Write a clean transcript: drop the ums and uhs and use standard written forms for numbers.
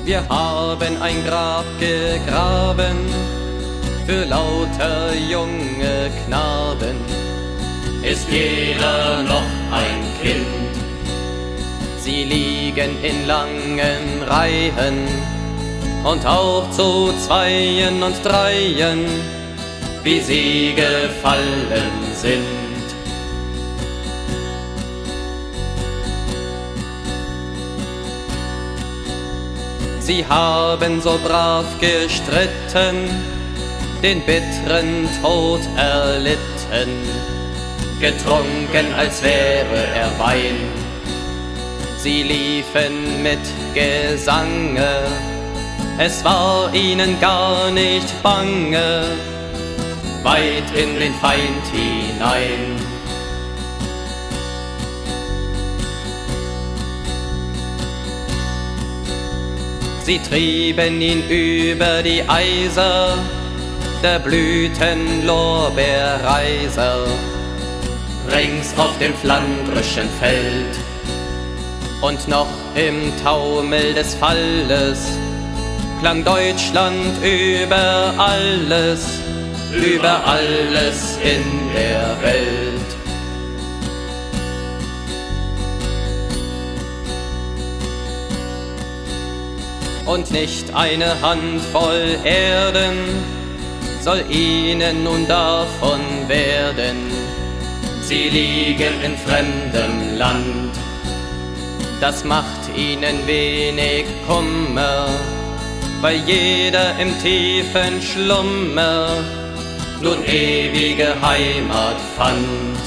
Wir haben ein Grab gegraben für lauter junge Knaben. Ist jeder noch ein Kind? Sie liegen in langen Reihen und auch zu Zweien und Dreien, wie sie gefallen sind. Sie haben so brav gestritten, den bitteren Tod erlitten, getrunken, als wäre er Wein. Sie liefen mit Gesange, es war ihnen gar nicht bange, weit in den Feind hinein. Sie trieben ihn über die Eiser, der Blütenlorbeerreiser, rings auf dem flandrischen Feld. Und noch im Taumel des Falles klang Deutschland über alles in der Welt. Und nicht eine Handvoll Erden soll ihnen nun davon werden. Sie liegen in fremdem Land, das macht ihnen wenig Kummer, weil jeder im tiefen Schlummer nun ewige Heimat fand.